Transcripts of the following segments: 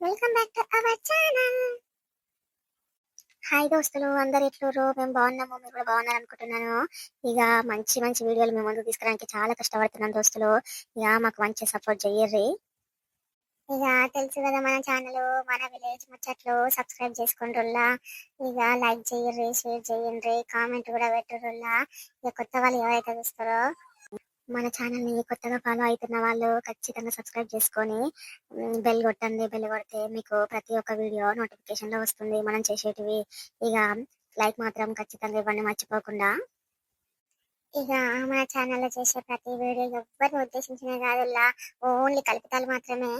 Welcome back to our channel. Hi దోస్తులు, అందరు ఎట్లుర్రు? మేము బాగున్నాము, మీరు కూడా బాగున్నారు అనుకుంటున్నాను. ఇక మంచి మంచి వీడియోలు మేము ముందుకు తీసుకురావడానికి చాలా కష్టపడుతున్నాం దోస్తులు. ఇక మాకు మంచి సపోర్ట్ చెయ్యర్రి. ఇక తెలుసు కదా మన ఛానల్, మన విలేజ్ ముచ్చట్లు సబ్స్క్రైబ్ చేసుకుంటుల్లా. ఇక లైక్ చెయ్యర్రి, షేర్ చెయ్యండి, కామెంట్ కూడా పెట్టుర్రుల్లా. ఇక కొత్త వాళ్ళు ఎవరైతే చూస్తారో మన ఛానల్ ని కొత్తగా ఫాలో అవుతున్న వాళ్ళు ఖచ్చితంగా సబ్స్క్రైబ్ చేసుకొని బెల్ కొట్టండి. బెల్ కొడితే మీకు ప్రతి ఒక్క వీడియో నోటిఫికేషన్ లో వస్తుంది మనం చేసేటివి. ఇక లైక్ మాత్రం ఖచ్చితంగా ఇవ్వండి మర్చిపోకుండా. ఇక మన ఛానల్లో చేసే ప్రతి వీడియో ఎవరిని ఉద్దేశించిన కాదుల్లా, ఓన్లీ కల్పితాలు మాత్రమే.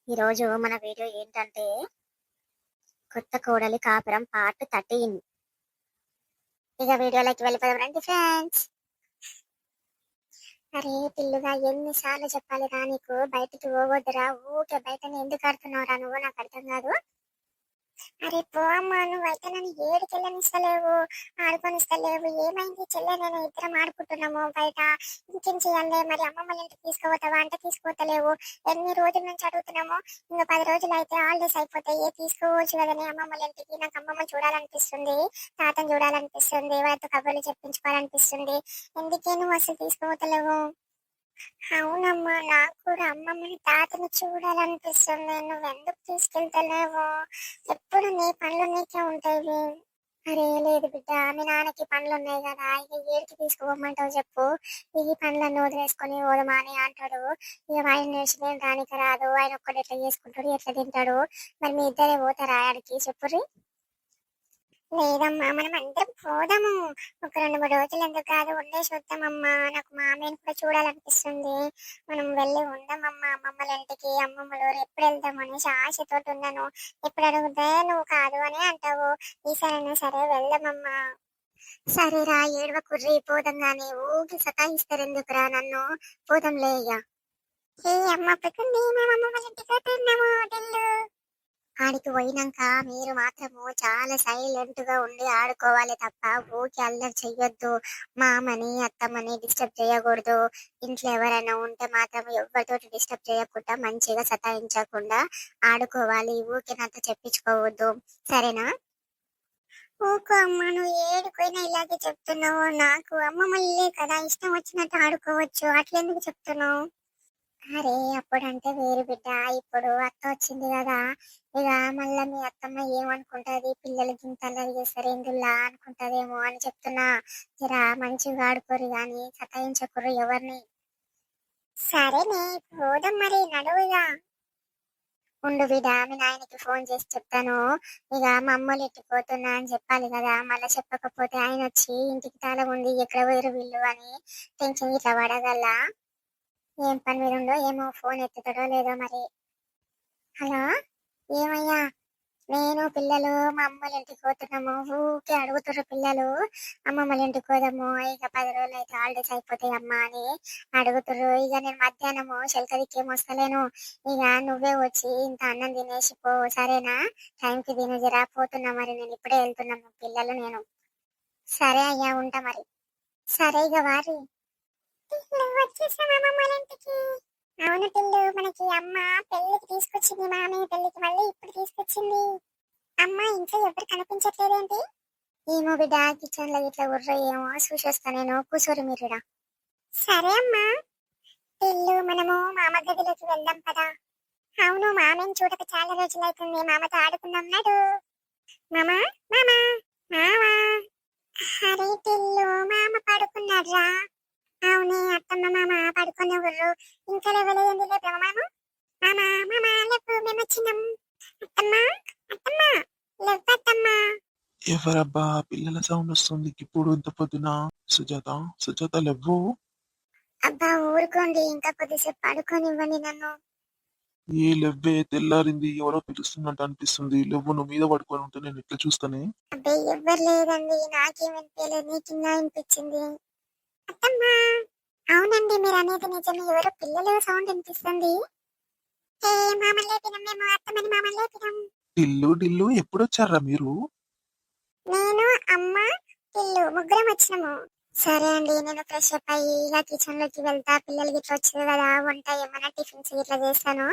ఈ రోజు మన వీడియో ఏంటంటే కొత్త కోడలి కాపురం పార్ట్ 13. ఇక వీడియోలోకి వెళ్ళిపోదాం రండి ఫ్రెండ్స్. అరే పిల్లుగా, ఎన్నిసార్లు చెప్పాలిరా నీకు బయటికి పోవద్దురా, ఊకే బయటని ఎందుకు ఆడుతున్నావురా నువ్వు, నాకు అర్థం కాదు. అరే పో అమ్మా, నువ్వైతే నన్ను ఏడుకెళ్ళనిస్తలేవు, ఆడుకొనిస్తలేవు. ఏమైంది చెల్లె, నేను ఇద్దరం ఆడుకుంటున్నాము బయట, ఇంకేం చేయాలి మరి? అమ్మమ్మ ఇంటికి తీసుకుపోతావా అంటే తీసుకుపోతలేవు. ఎన్ని రోజుల నుంచి అడుగుతున్నాము, ఇంకా 10 రోజులు అయితే హాలిడేస్ అయిపోతాయి, తీసుకోవచ్చు కదని అమ్మమ్మ ఇంటికి. నాకు అమ్మమ్మ చూడాలనిపిస్తుంది, తాతను చూడాలనిపిస్తుంది, వారితో కబుర్లు చెప్పించుకోవాలనిపిస్తుంది. ఎందుకే నువ్వు అసలు తీసుకుపోతలేవు? అవునమ్మా, నాకు కూడా అమ్మమ్మని తాతని చూడాలనిపిస్తుంది. నువ్వెందుకు తీసుకెళ్తలేవు? ఎప్పుడు నీ పనులు నీకే ఉంటాయి. అరే లేదు బిడ్డ, మీ నాన్నకి పనులు ఉన్నాయి కదా, ఇక ఏడికి తీసుకుపోమంటావు చెప్పు. ఈ పనులన్నీ వదిలేసుకొని ఓదమా అని అంటాడు. ఇక ఆయన నేర్చి నేను రానికి రాదు, ఆయన ఒక్కడు ఎట్లా చేసుకుంటాడు, ఎట్లా తింటాడు? మరి మీ ఇద్దరే పోతారా ఆడికి చెప్పుర్రి? లేదమ్మా, మనం అందరం పోదాము. ఒక 2-3 రోజులు ఎందుకు కాదు, ఉండేసి వద్దామమ్మా. నాకు మామయ్యని కూడా చూడాలనిపిస్తుంది. మనం వెళ్ళి ఉందామమ్మా అమ్మమ్మల ఇంటికి. అమ్మమ్మలు ఎప్పుడు వెళ్దాం అనేసి ఆశతో ఉన్నాను. ఎప్పుడు అడిగితే నువ్వు కాదు అని అంటావు. ఈసారైనా సరే వెళ్దామమ్మా. సరేరా, ఏడవ కుర్రి, పోదాం గాని ఊగి సతాయిస్తారు ఎందుకురా నన్ను. పోదాంలే ఇక. ఏ అమ్మ పెట్టుకుంది, మేము అమ్మమ్మల ఇంటికి పోతున్నాము ఢిల్లు. ఆడికి పోయినాక మీరు మాత్రము చాలా సైలెంట్ గా ఉండి ఆడుకోవాలి తప్ప ఊకి అల్లరి చెయ్యొద్దు. మామని అత్తమ్మని డిస్టర్బ్ చేయకూడదు. ఇంట్లో ఎవరైనా ఉంటే మాత్రం ఎవరితోటి డిస్టర్బ్ చేయకుండా మంచిగా సతాయించకుండా ఆడుకోవాలి. ఊకినంత చెప్పించుకోవద్దు, సరేనా? ఊకో అమ్మ, నువ్వు ఏడుకోయినా ఇలాగే చెప్తున్నావు. నాకు అమ్మమ్మ ఇల్లే కదా, ఇష్టం వచ్చినట్టు ఆడుకోవచ్చు, అట్లెందుకు చెప్తున్నావు? అరే అప్పుడంటే వేరు బిడ్డ, ఇప్పుడు అత్త వచ్చింది కదా. ఇక మళ్ళా మీ అత్తమ్మ ఏమనుకుంటది, పిల్లలు గింతలు చేస్తారు ఎందులా అనుకుంటదేమో అని చెప్తున్నా. జరా మంచిగా ఆడుకోరు గాని సతాయించకుర్రు ఎవరిని. సరేనే, పోదాం మరి, నడువుగా. ఉండు బిడ్డ, మీ నాయనకి ఫోన్ చేసి చెప్తాను. ఇక మా అమ్మలు ఎట్టిపోతున్నా అని చెప్పాలి కదా. మళ్ళీ చెప్పకపోతే ఆయన వచ్చి ఇంటికి తాళం ఉంది, ఎక్కడ పోయారు వీళ్ళు అని టెన్షన్ ఇట్లా పడగల. ఏం పని మీద ఉండో ఏమో, ఫోన్ ఎత్తుతాడో లేదో మరి. హలో, ఏమయ్యా? నేను పిల్లలు మా అమ్మల ఇంటికి పోతున్నాము. ఊకే అడుగుతుర్రు పిల్లలు, అమ్మమ్మల ఇంటికి పోదాము, ఇక 10 రోజులు అయితే హాలిడేస్ అయిపోతాయి అమ్మా అని అడుగుతుర్రు. ఇక నేను మధ్యాహ్నము శెల్కదికి ఏం వస్తలేను. ఇక నువ్వే వచ్చి ఇంత అన్నం తినేసి పో, సరేనా? టైంకి తిను, జరా పోతున్నా మరి, నేను ఇప్పుడే వెళ్తున్నాము పిల్లలు నేను. సరే అయ్యా, ఉంటా మరి. సరే ఇక వారి వచ్చేసాం అమ్మమ్మల ఇంటికి. అవును పిల్లు, మనకి అమ్మ పెళ్లికి తీసుకొచ్చింది, మామయ్య పెళ్లికి మళ్ళీ ఇప్పుడు తీసుకొచ్చింది. అమ్మ ఇంట్లో ఎవరు కనిపించట్లేదేంటి? ఏమో బిడ్డ, కిచెన్ లో ఇట్లా ఉర్ర ఏమో చూసొస్తా నేను, కూర్చోరు మీరుడా. సరే అమ్మా. పిల్లు, మనము మామ గదిలోకి వెళ్దాం కదా. అవును, మామయ్యని చూడక చాలా రోజులు అవుతుంది, మామతో ఆడుకుందాం నాడు. మామా మామా మామా. అరే పిల్లు, మామ పడుకున్నాడ్రా. అవునే, అత్తమ్మ మామ పడుకునే ఊర్రు, ఇంకా లేవలేదండి. లేపేమో మామ. మామ మామ లేపు, మేము వచ్చినాం. అత్తమ్మ అత్తమ్మ లేవత్తమ్మ. ఎవరబ్బా పిల్లల సౌండ్ వస్తుంది ఇప్పుడు ఇంత పొద్దున? సుజాత, సుజాత లేవ్వు. అబ్బా ఊరుకోండి, ఇంకా కొద్దిసేపు పడుకోనివ్వండి నన్ను. ఏ లెవ్వే, తెల్లారింది, ఎవరో పిలుస్తున్నట్టు అనిపిస్తుంది. లేవ్వు, నువ్వు మీద పడుకొని ఉంటే నేను ఎట్లా చూస్తానే? అబ్బే ఎవ్వరు లేదండి, నాకేం వినిపించలేదు, నీకిన్నా వినిపించింది. అత్తమ్మ. అవునండి, మీరు అనేది నిజమే, ఎవరో పిల్లల సౌండ్ వినిపిస్తుంది. ఏ మామ లేపినాం, మేము అత్తమ్మని మామ లేపినాం. డిల్లు డిల్లు, ఎప్పుడొచ్చారా మీరు? నేను అమ్మ పిల్లు ముగ్గురం వచ్చినాము. సరే అండి, నేను ఫ్రెష్ అప్ అయ్యి ఇలా కిచెన్ లోకి వెళ్తా. పిల్లలకి ఇట్లా వచ్చింది కదా, వంట ఏమైనా టిఫిన్స్ ఇట్లా చేస్తాను.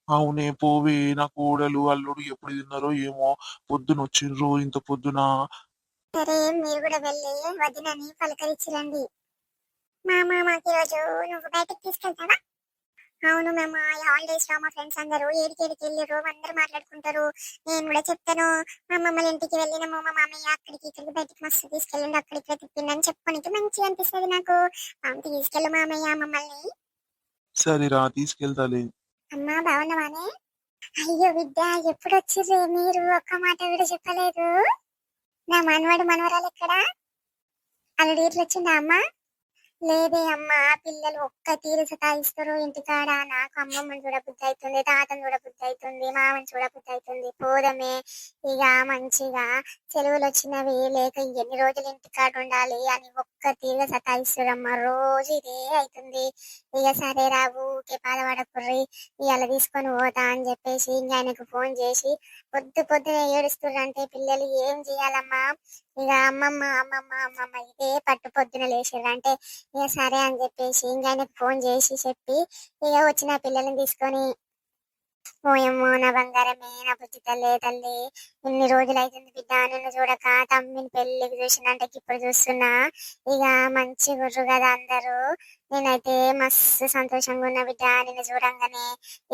అవునే పోవే నా కోడలు అల్లుడు ఎప్పుడు తిన్నారో ఏమో పొద్దున వచ్చిండ్రు ఇంత పొద్దున. సరే మీరు కూడా వెళ్ళి వదినని పలకరించిరండి. మాకు ఈరోజు నువ్వు బయటకు తీసుకెళ్తావా? అవును మేము ఈ హాలిడేస్ లో మా ఫ్రెండ్స్ అందరూ ఏడికేడికి వెళ్ళారు, అందరూ మాట్లాడుకుంటారు. నేను కూడా చెప్తాను, మా అమ్మమ్మల ఇంటికి వెళ్ళినాము, మా మామయ్య అక్కడికి ఇక్కడికి బయటికి మస్తు తీసుకెళ్ళండి, అక్కడికి తిప్పిండని చెప్పుకోనికి మంచిగా అనిపిస్తుంది నాకు. తీసుకెళ్ళు మామయ్య మమ్మల్ని. సరేరా తీసుకెళ్తాలే. అమ్మా బాగున్నావానే? అయ్యో బిడ్డ, ఎప్పుడు వచ్చిర్రే మీరు? ఒక్క మాట కూడా చెప్పలేదు. నా మనవడు మనవరాలు ఎక్కడా? అల్లుడు ఇట్లా వచ్చిందా అమ్మా? లేదే అమ్మా, పిల్లలు ఒక్క తీరు సతాయిస్తారు ఇంటికాడ. నాకు అమ్మమ్మని చూడబుద్ధి అవుతుంది, తాతని చూడబుద్ధి అవుతుంది, మామని చూడబుద్ధి అవుతుంది. పోదమే ఇక మంచిగా. సెలవులు వచ్చినవి లేక ఎన్ని రోజులు ఇంటికాడ ఉండాలి అని ఒక్క తీరుగా సతాయిస్తారమ్మా. రోజు ఇదే అవుతుంది. ఇక సరే రా, ఊకే బాధపడకుర్రి, ఇవాళ తీసుకొని పోతా అని చెప్పేసి ఇంకా ఆయనకు ఫోన్ చేసి పొద్దునే ఏడుస్తుర్రంటే పిల్లలు ఏం చేయాలమ్మా? ఇక అమ్మమ్మ అమ్మమ్మ అమ్మమ్మ ఇదే పట్టు పొద్దున లేచిర్రంటే ఇక సరే అని చెప్పేసి ఇంకా ఆయనకు ఫోన్ చేసి చెప్పి ఇక వచ్చిన పిల్లల్ని తీసుకొని. ఓయమ్మో నా బంగారమే, నా బుద్ధి తల్లి, ఇన్ని రోజులు అవుతుంది బిడ్డ నిన్ను చూడక. తమ్మిని పెళ్ళికి చూసినంటే ఇప్పుడు చూస్తున్నా. ఇక మంచి గుర్రు కదా అందరూ. నేనైతే మస్తు సంతోషంగా ఉన్నా బిడ్డ నిన్ను చూడంగానే.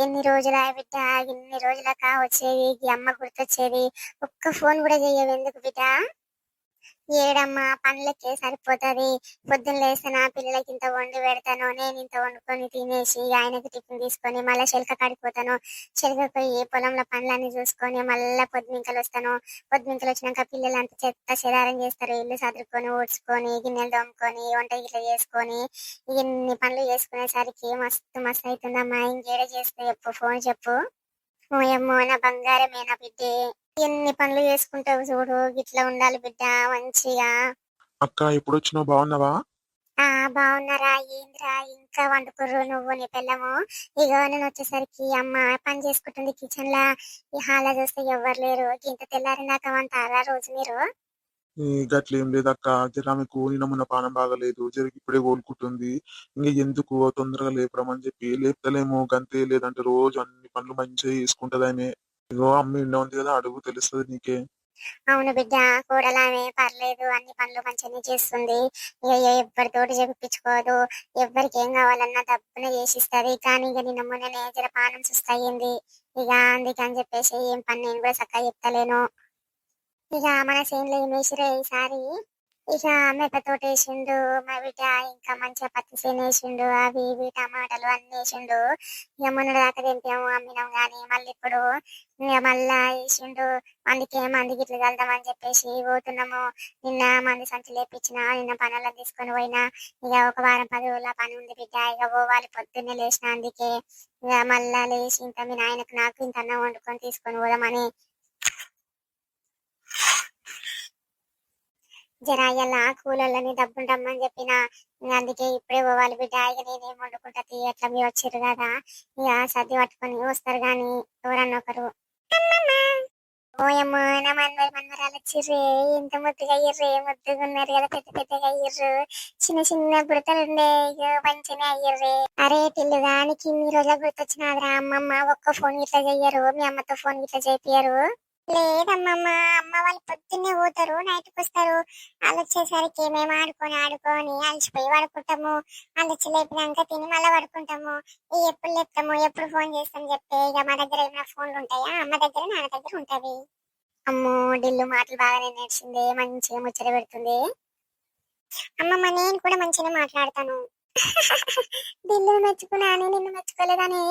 ఎన్ని రోజులా బిడ్డ, ఇన్ని రోజులక వచ్చేది ఈ అమ్మ గుర్తొచ్చేది. ఒక్క ఫోన్ కూడా చెయ్యవు ఎందుకు బిడ్డ? ఏడమ్మా, పనులకే సరిపోతుంది. పొద్దున్న లేసిన పిల్లలకి ఇంత వండి పెడతాను, నేను ఇంత వండుకొని తినేసి ఆయనకి టిఫిన్ తీసుకొని మళ్ళీ చెలక కాడిపోతాను. చెలక పోయి పొలంలో పనులన్నీ చూసుకొని మళ్ళీ పొద్దుమింకలు వస్తాను. పొద్దుమింకలు వచ్చినాక పిల్లలు అంత చెత్త చెదారం చేస్తారు. ఇల్లు సదురుకొని ఊడ్చుకొని గిన్నెలు దొమ్ముకొని వంట ఇట్లా చేసుకొని ఇన్ని పనులు చేసుకునేసరికి మస్తు మస్తు అవుతుందమ్మా. ఇంకేడ చేస్తే చెప్పు, ఫోన్ చెప్పు. ఓయమ్మో నా బంగారమే, నా బిడ్డే, ఎన్ని పనులు చేసుకుంటావు చూడు. గిట్లా ఉండాలి బిడ్డ మంచిగా. అక్క ఎప్పుడు వచ్చినావు బాగున్నావా? బాగున్నారా? ఏంద్రా ఇంకా వండుకుర్రు నువ్వు నీ పిల్లము? ఇగో నేను వచ్చేసరికి అమ్మ పని చేసుకుంటుంది కిచెన్ లా. ఈ హాల్లో చూస్తే ఎవ్వరు లేరు. ఇంత తెల్లారినాక వంటారా రోజు మీరు? గట్లేం లేదక్క, జర ఆమెకు నిన్న మొన్న పానం బాగలేదు, జర ఇప్పుడే కోలుకుంటుంది. ఇంకా ఎందుకు తొందరగా లేపడమని చెప్పి లేపుతలేము గంతే. లేదంటే రోజు అన్ని పనులు మంచిగా చేసుకుంటది ఆమె. ఇగో అమ్మ ఇంట్లో ఉంది కదా, అడుగు తెలుస్తుంది నీకే. అవును బిడ్డ, కూడలామే పర్లేదు, అన్ని పనులు మంచిగానే చేస్తుంది. ఇక ఎవ్వరితోటి చెప్పించుకోదు. ఎవ్వరికి ఏం కావాలన్నా దబ్బున చేసిస్తుంది. కానీ ఇక నిన్న మొన్ననే జర పానం సుస్తయింది. ఇక అందుకని చెప్పేసి ఏం పని నేను కూడా చక్కగా చెప్తలేను. ఇక మన చేనులో ఏం వేసిరే ఈసారి? ఇక మిరపతోట వేసిండు మా బిడ్డ. ఇంకా మంచిగా పత్తి చేను వేసిండు, అవి ఇవి టమాటాలు అన్ని వేసిండు. ఇక మొన్న దాకా తెంపాము అమ్మినాం గాని మళ్ళీ ఇప్పుడు ఇక మళ్ళా వేసిండు. అందుకే మంది గిట్లు కలుద్దామని చెప్పేసి పోతున్నాము. నిన్న మంది సంచి లేపించిన, నిన్న పనులను తీసుకొని పోయినా. ఇక ఒక వారం 10 రోజుల పని ఉంది బిడ్డ. ఇక పోవాలి పొద్దున్నే లేచిన. అందుకే ఇక మళ్ళా లేచి ఇంత మీ నాయనకు నాకు ఇంత అన్నం వండుకొని తీసుకొని పోదామని. జర ఇలా కూలర్లని డబ్బులు రమ్మని చెప్పిన. అందుకే ఇప్పుడే పోవాలి బిడ్డ. ఇక నేనేం వండుకుంటా తీ, ఎట్లా మీరు వచ్చిర్రు కదా, ఇక సర్ది పట్టుకొని వస్తారు గాని ఎవరన్నా ఒకరు. ఓయమ్మో నా మనవరాలు వచ్చిర్రే, ఎంత ముద్దుగా అయ్యిర్రే, ముద్దుగా ఉన్నారు కదా, పెద్ద పెద్దగా అయ్యిర్రు. చిన్న చిన్న బుడతలు ఉండే ఇక మంచిగానే అయ్యిర్రే. అరే పిల్లు దానికి ఇన్ని రోజులు గుర్తొచ్చినాదిరా అమ్మమ్మ. ఒక్క ఫోన్ ఇట్లా చెయ్యరు, మీ అమ్మతో ఫోన్ ఇట్లా చేపియరు? లేదమ్మమ్మ, అమ్మ వాళ్ళు పొద్దున్నే పోతారు, నైట్కి వస్తారు. వాళ్ళు వచ్చేసరికి మేము ఆడుకొని అలసిపోయి పడుకుంటాము. వాళ్ళు వచ్చి లేపినాక తిని మళ్ళీ పడుకుంటాము. ఇక ఎప్పుడు లేపుతాము, ఎప్పుడు ఫోన్ చేస్తాం చెప్తే? ఇక మా దగ్గర ఏమైనా ఫోన్లు ఉంటాయా? అమ్మ దగ్గర నాన్న దగ్గర ఉంటది. అమ్మో ఢిల్లు మాటలు బాగానే నేర్చింది, మంచిగా ముచ్చట పెడుతుంది. అమ్మమ్మ నేను కూడా మంచిగా మాట్లాడతాను. ఢిల్లు మెచ్చుకున్నాను, నిన్ను మెచ్చుకోలేదని.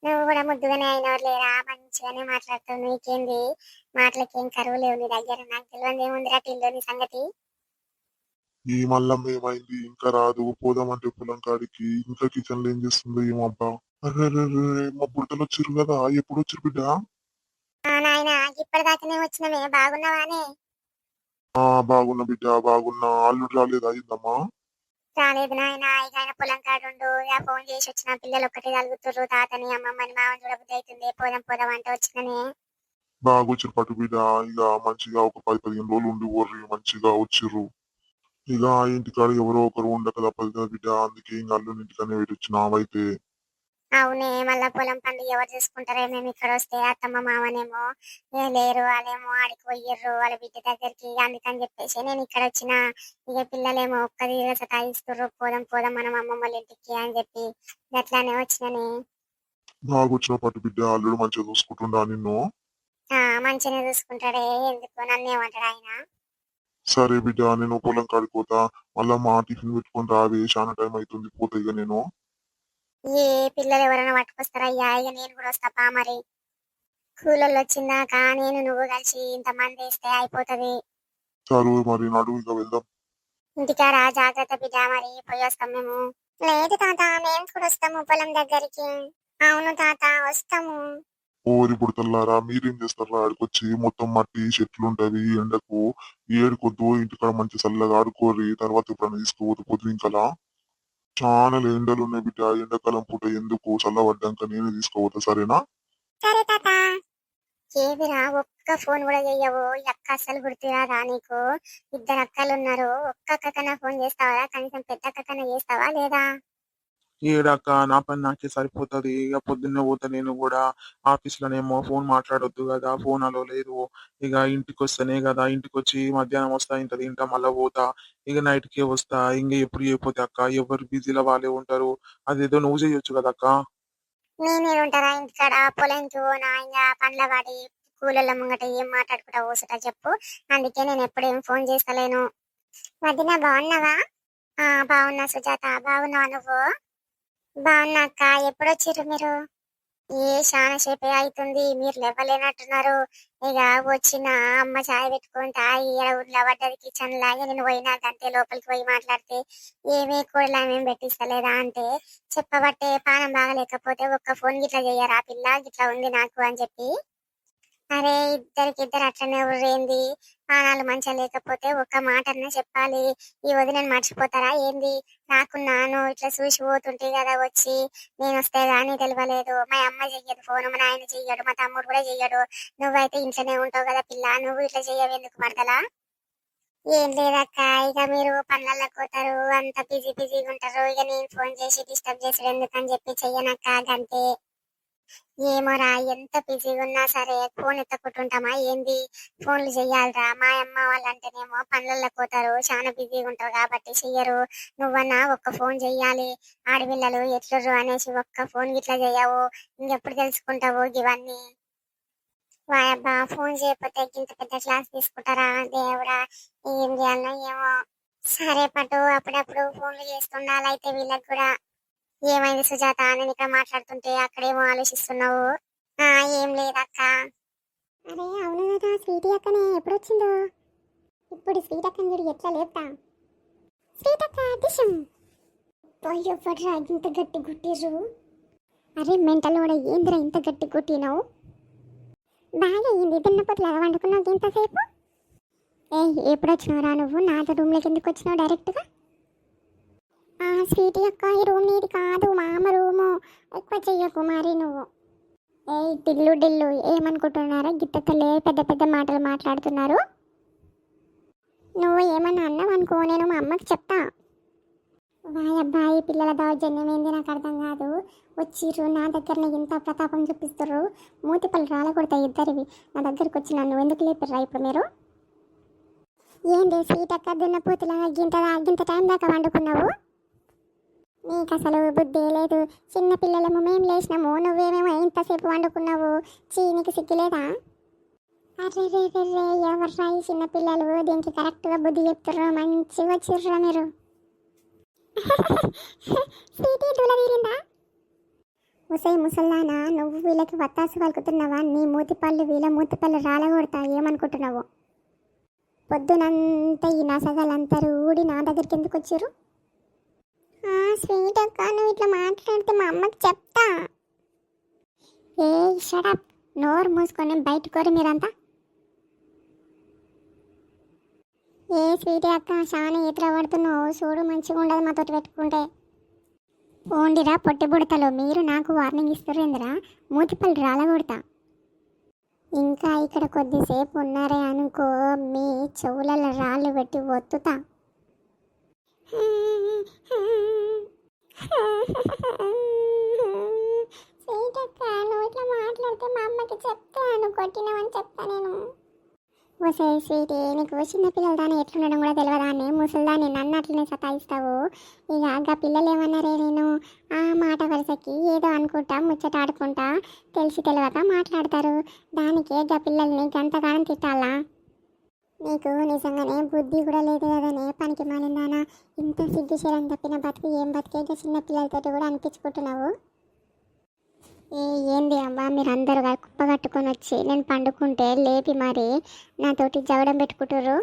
నువ్వు కూడా ముద్దుగానే అయినవారు లేరా, మంచిగానే మాట్లాడుతావు. నీకేంది, మాటలకేం కరువు లేవు నీ దగ్గర. నాకు తెలియదు ఏముందిరా టిల్లు నీ సంగతి. ఈ మల్లమ్మ ఏమైంది ఇంకా రాదు? పోదామంటే పొలం కాడికి, ఇంకా కిచెన్ లో ఏం చేస్తుందో ఏమబ్బా. అరే మా బుడతలు వచ్చిర్రు కదా, ఎప్పుడు వచ్చిర్రు బిడ్డ? నాయన ఇప్పటిదాకానే వచ్చినవే, బాగున్నావానే? బాగున్నా బిడ్డ బాగున్నా. అల్లుడు రాలేదా అయిందమ్మా? రాలేదు నాయన. ఇక ఆయన పొలం కాడుండు. ఇక ఫోన్ చేసి వచ్చిన, పిల్లలు ఒక్కటి కలుగుతుర్రు, తాతని అమ్మమ్మని మామని చూడబుద్ధి అవుతుంది. పోదాం పోదాం అంటే వచ్చిననే. బాగా వచ్చిర్రు పట్టు బిడ్డ. ఇక మంచిగా ఒక 10-15 రోజులు ఉండి ఊర్రి మంచిగా వచ్చిర్రు. ఇక ఆ ఇంటికాడ ఎవరో ఒకరు ఉండక తప్పదు కదా బిడ్డ. అందుకే ఇంకా అల్లుని ఇంటికనే పెట్టి వచ్చిన. అవైతే అవునే, మళ్ళా పొలం పనులు ఎవరు చూసుకుంటారే? మేము ఇక్కడ వస్తే అత్తమ్మ మామనేమో ఏ లేరు, వాళ్ళేమో ఆడికి పోయిర్రు వాళ్ళ బిడ్డ దగ్గరికి, అందుకని చెప్పేసి నేను ఇక్కడ వచ్చిన. ఇక పిల్లలేమో ఒక్కది సతాయిస్తుర్రు, పోదాం పోదాం మనం అమ్మమ్మ వాళ్ళ ఇంటికి అని చెప్పి అట్లానే వచ్చినని. బాగా వచ్చిన పట్టు బిడ్డ అల్లుడు మంచిగా చూసుకుంటుండా నిన్ను? మంచిగానే చూసుకుంటాడే, ఎందుకు నన్ను ఏమంటాడు ఆయన? సరే బిడ్డ నేను పొలం కాడిపోతా, మళ్ళా మా టిఫిన్ పెట్టుకొని రావే, చాలా టైం అవుతుంది, పోతా ఇక నేను. ఏ పిల్లలు ఎవరైనా పట్టుకొస్తారయ్యా? ఇక నేను కూడా వస్తాపా మరి. కూలర్లు వచ్చిందాక నేను నువ్వు కలిసి ఇంతమంది వేస్తే అయిపోతది. సరే మరి నడు ఇక వెళ్దాం. ఇంటికారా జాగ్రత్త బిడ్డ, మరి పోయి వస్తాం మేము. లేదు తాత, మేము కూడా వస్తాము పొలం దగ్గరికి. అవును తాత, వస్తాము. ఓరి బుడతల్లారా మీరేం చేస్తారా? ఆడికొచ్చి మొత్తం మట్టి చెట్లు ఉంటవి, ఎండకు ఏడుకొద్దు, ఇంటికాడ మంచి చల్లగా ఆడుకోరి, తర్వాత ఎప్పుడైనా తీసుకుపోతే పొద్దునికలా. చాలా ఎండలు ఉన్నాయి బిడ్డ, ఎండాకాలం పూట ఎందుకు, చల్లబడ్డాక నేను తీసుకుపోతా సరేనా? సరే తాత. ఏదిరా, ఒక్క ఫోన్ కూడా చెయ్యవు? ఈ అక్క అస్సలు గుర్తురాదా నీకు? ఇద్దరు అక్కలు ఉన్నారు, ఒక్క అక్కకన్నా ఫోన్ చేస్తావా? కనీసం పెద్ద అక్కకన్నా చేస్తావా లేదా? ఏడాక నా పని నాకే సరిపోతది. ఇక పొద్దున్నే పోతా నేను కూడా. ఆఫీస్ లోనేమో ఫోన్ మాట్లాడొద్దు కదా, ఫోన్ అలో లేదు. ఇక ఇంటికి వస్తేనే కదా, ఇంటికి వచ్చి మధ్యాహ్నం వస్తా, ఇంత తింటా, మళ్ళా పోతా. ఇక నైట్ కే వస్తా. ఇంక ఎప్పుడు చేయకపోతే అక్క, ఎవరు బిజీలో వాళ్ళే ఉంటారు. అదేదో నువ్వు చేయొచ్చు కదా అక్క. నేనే ఉంటారా ఇంటికాడ? పొలంకి పోనా? ఇంకా పండ్ల వాడి కూలర్ల ముంగట ఏం మాట్లాడుకుంటా కూసుంటా చెప్పు? అందుకే నేను ఎప్పుడేం ఫోన్ చేస్తలేను. వదిన బాగున్నావా? బాగున్నా సుజాత, బాగున్నావా నువ్వు? బాగున్నా అక్క. ఎప్పుడొచ్చిర్రు మీరు? చాలా సేపే అవుతుంది, మీరు లేవలేనట్టున్నారు. ఇక వచ్చిన అమ్మ చాయ్ పెట్టుకుంటా ఊర్లో పడ్డది కిచెన్ లాగా, నేను పోయినా అంతే లోపలికి పోయి మాట్లాడితే ఏమీ కూరలా ఏమేమి పెట్టిస్తలేదా అంటే, చెప్పబట్టే పానం బాగలేకపోతే ఒక్క ఫోన్ గిట్లా చెయ్యరా పిల్ల, గిట్లా ఉంది నాకు అని చెప్పి. అరే ఇద్దరికిద్దరు అట్లనే ఉర్రేంది? పానాలు మంచిగా లేకపోతే ఒక్క మాట అన్నా చెప్పాలి. ఈ వదినని మర్చిపోతారా ఏంది? నాకున్నాను ఇట్లా చూసి పోతుంటే కదా వచ్చి, నేను వస్తే గానీ తెలియలేదు. మా అమ్మ చెయ్యదు ఫోన్, మా నాయన చెయ్యడు, మా తమ్ముడు కూడా చెయ్యడు. నువ్వైతే ఇంట్లోనే ఉంటావు కదా పిల్ల, నువ్వు ఇట్లా చెయ్యవు ఎందుకు పడతలా? ఏం లేదక్క, ఇక మీరు పనులకు పోతారు, అంత బిజీ బిజీగా ఉంటారు. ఇక నేను ఫోన్ చేసి డిస్టర్బ్ చేసాడు ఎందుకని చెప్పి చెయ్యనక్క, గంతే. ఏమోరా, ఎంత బిజీగా ఉన్నా సరే ఫోన్ ఎత్తకుంటుంటామా ఏంది? ఫోన్లు చెయ్యాలిరా. మా అమ్మ వాళ్ళంటేనేమో పనులకు పోతారు, చాలా బిజీగా ఉంటారు కాబట్టి చెయ్యరు. నువ్వన్నా ఒక్క ఫోన్ చెయ్యాలి. ఆడపిల్లలు ఎట్లుర్రు అనేసి ఒక్క ఫోన్ గిట్లా చెయ్యవు, ఇంకెప్పుడు తెలుసుకుంటావు ఇవన్నీ? వాయబ్బా, ఫోన్ చేయకపోతే ఇంత పెద్ద క్లాస్ తీసుకుంటారా దేవుడా? ఏం చేయాలనో ఏమో. సరే పట్టు, అప్పుడప్పుడు ఫోన్లు చేస్తుండాలి అయితే వీళ్ళకి కూడా. ఏమైంది సుజాత, నేను ఇక్కడ మాట్లాడుతుంటే అక్కడేమో ఆలోచిస్తున్నావు? ఏం లేదక్క. అరే అవును కదా, స్వీటీ అక్కనే ఎప్పుడు వచ్చిందో? ఇప్పుడు స్వీట్ అక్కని చూడు ఎట్లా లేపుతా. స్వీట్ అక్క దిశం. ఎవ్వడ్రా ఇంత గట్టి గుట్టిర్రు? అరే మెంటల్ కూడా, ఏందిరా ఇంత గట్టి గుట్టినావు? బాగా అయ్యింది, తిన్నపోతులాగా వండుకున్నావు ఇంతసేపు. ఎప్పుడు వచ్చినావురా నువ్వు? నాతో రూమ్లోకి ఎందుకు వచ్చినావు డైరెక్ట్గా? స్వీటీ అక్క, ఈ రూమ్ నీది కాదు, మా అమ్మ రూము. ఎక్కువ చెయ్యకు మరి నువ్వు. టిల్లు డిల్లు ఏమనుకుంటున్నారా? గిత్తలే పెద్ద పెద్ద మాటలు మాట్లాడుతున్నారు. నువ్వు ఏమన్నా అన్నావు అనుకో, నేను మా అమ్మకి చెప్తా. వాయ్ అబ్బాయి, పిల్లల దౌర్జన్యం ఏంది నాకు అర్థం కాదు. వచ్చిర్రు నా దగ్గరనే ఇంత ప్రతాపం చూపిస్తుర్రు, మూతి పళ్ళు రాల కొడతాయి ఇద్దరివి. నా దగ్గరికి వచ్చి నన్ను ఎందుకు లేపిర్రా ఇప్పుడు మీరు? ఏంటి స్వీట్ అక్క, దున్నపోతులా గింత టైం దాకా వండుకున్నావు? నీకు అసలు బుద్ధి లేదు. చిన్న పిల్లలము మేము లేచినాము, నువ్వేమేమో ఇంతసేపు వండుకున్నావు. నీకు సిగ్గులేదా? అరే రే రే రే, ఎవర్రా ఈ చిన్న పిల్లలు? దీనికి కరెక్ట్గా బుద్ధి చెప్తుర్రు, మంచిగా వచ్చిర్రా మీరు. స్వీటీ దూల తీరిందా? ఉసై ముసల్లానా, నువ్వు వీళ్ళకి వత్తాసు పలుకుతున్నావా? నీ మూతిపళ్ళు వీళ్ళ మూతిపళ్ళు రాలగొడతా, ఏమనుకుంటున్నావు? పొద్దునంతా ఈ నసగాలంతరూ ఊడి నా దగ్గరికి ఎందుకు వచ్చారు? స్వీట్ అక్క, నువ్వు ఇట్లా మాట్లాడితే మా అమ్మకి చెప్తా. షడప్, నోరు మూసుకొని బయట కోరి మీరంతా. స్వీట్ అక్క, చాలా ఈతర పడుతున్నావు చూడు, మంచిగా ఉండదు మాతో పెట్టుకుంటే. పోండిరా పొట్టి బుడతలు, మీరు నాకు వార్నింగ్ ఇస్తుర్రేందిరా? మూతిపళ్ళు రాలగొడతా. ఇంకా ఇక్కడ కొద్దిసేపు ఉన్నారే అనుకో, మీ చెవులలో రాళ్ళు పెట్టి ఒత్తుతా. ఏంటక్క నువ్వు ఇట్లా మాట్లాడితే మా అమ్మకి చెప్తాను కొట్టినామని చెప్తా నేను. ఓసే స్వీటీ, నీకు చిన్నపిల్లలదాన్ని ఎట్లుండడం కూడా తెలియదాన్ని, ముసలిదాన్ని నన్ను అట్లనే సతాయిస్తావు. ఇక ఆ పిల్లలు ఏమన్నారే, నేను ఆ మాట వరుసకి ఏదో అనుకుంటా ముచ్చట ఆడుకుంటా తెలిసి తెలియక మాట్లాడతారు. దానికే గా పిల్లల్ని గంతగానం తిట్టాలా? నీకు నిజంగానే బుద్ధి కూడా లేదు కదనే, పనికి మాలిందానా. ఇంత సిగ్గుశీలం తప్పిన బతుకు ఏం బతికే గా చిన్న పిల్లలతో కూడా అనిపించుకుంటున్నావు. ఏంది అవ్వ, మీరు అందరు కుప్ప కట్టుకొని వచ్చి నేను పండుకుంటే లేపి మరి నాతోటి జవడం పెట్టుకుంటారు.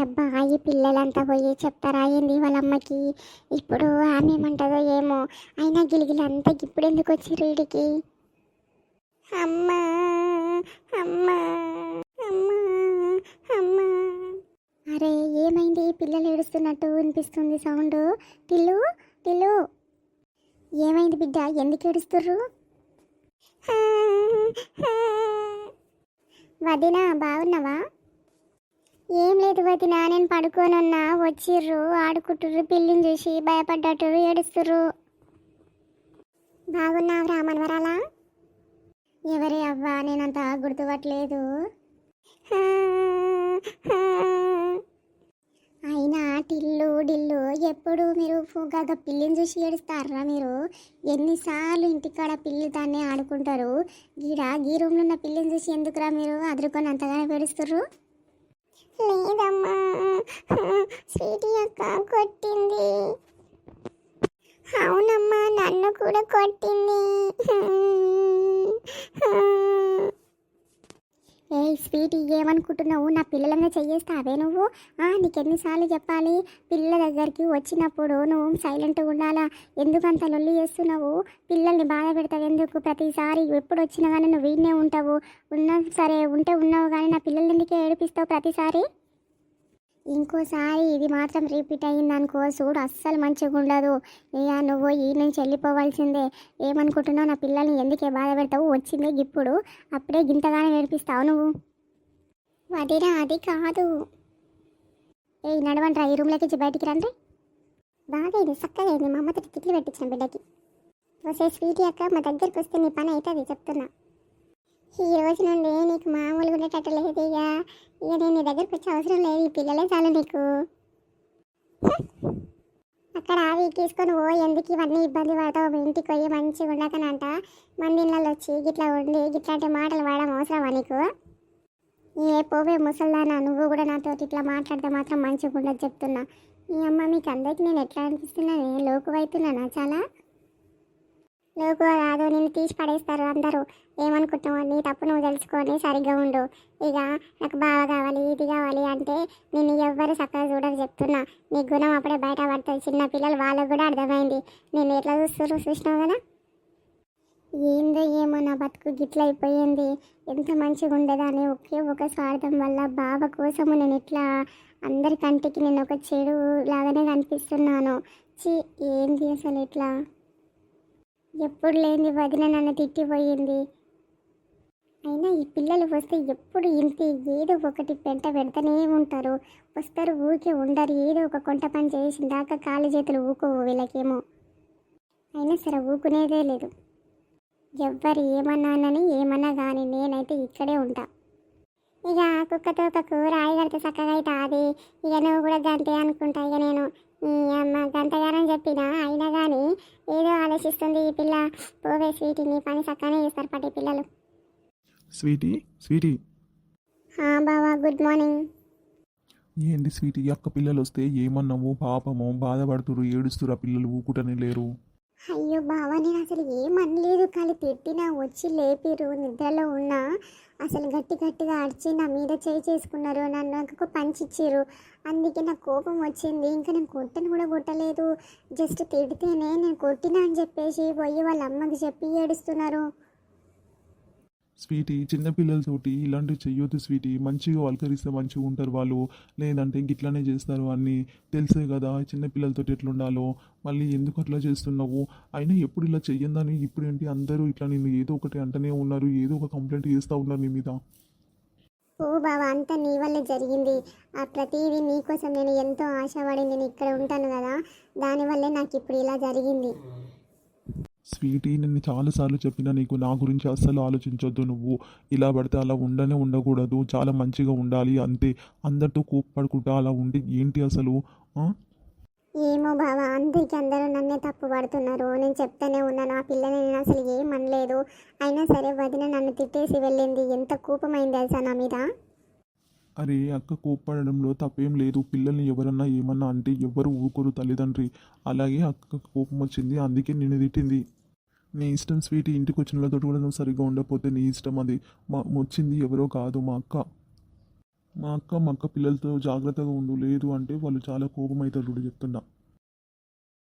అబ్బా, ఈ పిల్లలంతా పోయి చెప్తారా ఏంది వాళ్ళ అమ్మకి? ఇప్పుడు ఆమె ఏమంటుందో ఏమో. అయినా గిలిగిలంతా ఇప్పుడు ఎందుకు వచ్చిర్రు వీడికి? అమ్మా అమ్మా అమ్మా అమ్మా. అరే ఏమైంది? పిల్లలు ఏడుస్తున్నట్టు వినిపిస్తుంది సౌండ్. టిల్లు టిల్లు, ఏమైంది బిడ్డ, ఎందుకు ఏడుస్తుర్రు? వదినా బాగున్నావా? ఏం లేదు వదినా, నేను పడుకోనున్నా, వచ్చిర్రు ఆడుకుంటుర్రు, పిల్లిని చూసి భయపడ్డట్టు ఏడుస్తుర్రు. బాగున్నావురా మనవరాలా? ఎవరే అవ్వా, నేనంత గుర్తుపట్టలేదు. అయినా టిల్లు డిల్లు, ఎప్పుడు మీరు గగ పిల్లిని చూసి ఏడుస్తారా మీరు? ఎన్నిసార్లు ఇంటికాడ పిల్లి దాన్ని ఆడుకుంటారు, గీ రూమ్లో ఉన్న పిల్లిని చూసి ఎందుకురా మీరు అదురుకొని అంతగానే ఏడుస్తుర్రు? లేదమ్మా, స్వీటీ అక్క కొట్టింది. అవునమ్మా, నన్ను కూడా కొట్టింది. ఏ స్వీటీ, ఏమనుకుంటున్నావు? నా పిల్లలంగా చెయ్యేస్తావే నువ్వు? నీకెన్నిసార్లు చెప్పాలి? పిల్లల దగ్గరికి వచ్చినప్పుడు నువ్వు సైలెంట్గా ఉండాలా? ఎందుకంత లొల్లి చేస్తున్నావు? పిల్లల్ని బాధ పెడతావు ఎందుకు? ప్రతిసారి ఎప్పుడు వచ్చినా కానీ నువ్వు వీడినే ఉంటావు. ఉన్నా సరే ఉంటే ఉన్నావు, కానీ నా పిల్లల్ని ఎందుకే ఏడిపిస్తావు ప్రతిసారి? ఇంకోసారి ఇది మాత్రం రిపీట్ అయ్యిందనుకో చూడు, అస్సలు మంచిగా ఉండదు. ఇక నువ్వు ఈ నుంచి వెళ్ళిపోవాల్సిందే. ఏమనుకుంటున్నావు? నా పిల్లల్ని ఎందుకే బాధ పెడతావు? వచ్చిందే ఇప్పుడు, అప్పుడే గింతగానే నేర్పిస్తావు నువ్వు. వదినా అది కాదు. నడవంట్రా, ఈ రూమ్లోకి బయటికి రండి. బాగా ఇది చక్కగా అయింది, మా అమ్మతో తిట్లు పెట్టించిన బిడ్డకి. వసే స్వీటీ అక్క, మా దగ్గరికి వస్తే నీ పని అవుతుంది చెప్తున్నా. ఈ రోజు నుండి నీకు మామూలుగా ఉండేటట్టు లేదు. ఇక నేను నీ దగ్గరికి వచ్చే అవసరం లేదు, ఈ పిల్లలే చాలు నీకు. అక్కడ అవి తీసుకొని ఎందుకు ఇవన్నీ ఇబ్బంది పడతావు? మీ ఇంటికి పోయి మంచిగా ఉండకనంట మంది ఇళ్ళలో వచ్చి గిట్లా ఉండి గిట్లాంటి మాటలు వాడడం అవసరమా నీకు? పోవే ముసల్దానా, నువ్వు కూడా నాతో ఇట్లా మాట్లాడితే మాత్రం మంచిగా ఉండదు చెప్తున్నా. మీ అమ్మ మీకు అందరికీ నేను ఎట్లా అనిపిస్తున్నాను? లోకువైతున్నానా? చాలా లోకువ కాదు, నిన్ను తీసి పడేస్తారు అందరూ. ఏమనుకుంటున్నావు? నీ తప్పు నువ్వు తెలుసుకొని సరిగ్గా ఉండు. ఇక నాకు బాగా కావాలి ఇది కావాలి అంటే నిన్ను ఎవ్వరు చక్కగా చూడరు చెప్తున్నా. నీ గుణం అప్పుడే బయట పడుతుంది. చిన్న పిల్లలు వాళ్ళకు కూడా అర్థమైంది. నేను ఎట్లా చూసినావు కదా. ఏందో ఏమో నా బతుకు గిట్ల అయిపోయింది. ఎంత మంచిగా ఉండేదాన్ని, ఒకే ఒక స్వార్థం వల్ల బావ కోసము నేను ఇట్లా అందరి కంటికి నేను ఒక చెడు లాగానే కనిపిస్తున్నాను. ఏంది అసలు ఇట్లా? ఎప్పుడు లేని వదిన నన్ను తిట్టిపోయింది. అయినా ఈ పిల్లలు వస్తే ఎప్పుడు ఇంటి ఏదో ఒకటి పెంట పెడతానే ఉంటారు. వస్తారు ఊరికే ఉండరు, ఏదో ఒక కొంట పని చేసిన దాకా కాలు చేతులు ఊకోవు వీళ్ళకేమో. అయినా సరే ఊకునేదే లేదు. ఎవ్వరు ఏమన్నానని ఏమన్నా కానీ నేనైతే ఇక్కడే ఉంటా. ఇక కుక్కతో ఒక కూర ఆయిగడితే చక్కగా అయితే అది. ఇక నువ్వు కూడా గంతే అనుకుంటా. ఇక నేను అమ్మ గంతగానం చెప్పినా అయినా కానీ ఏదో ఆలోచిస్తుంది ఈ పిల్ల. పోవే స్వీటీ, నీ పని చక్కగానే చేస్తారు పట్టి పిల్లలు. Sweety Sweety. బావా గుడ్ మార్నింగ్. ఏంటి స్వీటీ, అక్క పిల్లలు వస్తే ఏమన్నావు? పాపము బాధపడుతురు, ఏడుస్తురు, ఆ పిల్లలు ఊకుటనే లేరు. అయ్యో బావా, నేను అసలు ఏమనలేదు, కానీ తిట్టినా వచ్చి లేపిరు. నిద్రలో ఉన్నా అసలు గట్టి గట్టిగా అడిచి నా మీద చేసుకున్నారు, నన్ను పంచిచ్చారు. అందుకే నాకు కోపం వచ్చింది. ఇంకా నేను కొట్టను కూడా కొట్టలేదు, జస్ట్ తిడితేనే నేను కొట్టినా అని చెప్పేసి పోయి వాళ్ళ అమ్మకి చెప్పి ఏడుస్తున్నారు. స్వీటీ, చిన్నపిల్లలతోటి ఇలాంటివి చెయ్యొద్దు స్వీటీ. మంచిగా వల్కరిస్తే మంచిగా ఉంటారు వాళ్ళు, లేదంటే గిట్లనే చేస్తారు అన్నీ. తెలిసే కదా చిన్నపిల్లలతో ఎట్లుండాలో. మళ్ళీ ఎందుకు అట్లా చేస్తున్నావు? అయినా ఎప్పుడు ఇలా చెయ్యందని ఇప్పుడు ఏంటి అందరూ ఇట్లా నేను ఏదో ఒకటి అంటనే ఉన్నారు, ఏదో ఒక కంప్లైంట్ చేస్తూ ఉన్నారు నీ మీద. ఓ బావ అంతా నీ వల్లే జరిగింది. ఆ ప్రతిదీ నీకోసం నేను ఎంతో ఆశపడి నేను ఇక్కడ ఉంటాను కదా, దానివల్లే నాకు ఇప్పుడు ఇలా జరిగింది. స్వీటీ, నేను చాలాసార్లు చెప్పినా నీకు నా గురించి అస్సలు ఆలోచించొద్దు. నువ్వు ఇలా పడితే అలా ఉండకూడదు, చాలా మంచిగా ఉండాలి అంతే. అందరితో కోప్పడుకుంటా అలా ఉండి ఏంటి అసలు? ఆ? ఏమో బావ, అందరికీ అందరూ నన్నే తప్పు పడుతున్నారు. నేను చెప్తానే ఉన్నాను, ఆ పిల్లని నేను అసలు ఏం అనలేదు. అయినా సరే వదిన నన్ను తిట్టేసి వెళ్ళింది. ఎంత కోపమైంది తెలుసా నా మీద. అరే అక్క, కోప్పడడంలో తప్పేం లేదు. పిల్లల్ని ఎవరన్నా ఏమన్నా అంటే ఎవ్వరు ఊరుకోరు తల్లిదండ్రి. అలాగే అక్కకు కోపం వచ్చింది, అందుకే నిన్ను తిట్టింది. నీ ఇష్టం స్వీటీ, ఇంటికి వచ్చిన వాళ్ళతో కూడా నువ్వు సరిగ్గా ఉండకపోతే నీ ఇష్టం అది. వచ్చింది ఎవరో కాదు, మా అక్క. మా అక్క పిల్లలతో జాగ్రత్తగా ఉండు, లేదు అంటే వాళ్ళు చాలా కోపం అవుతారు చూడు చెప్తున్నా.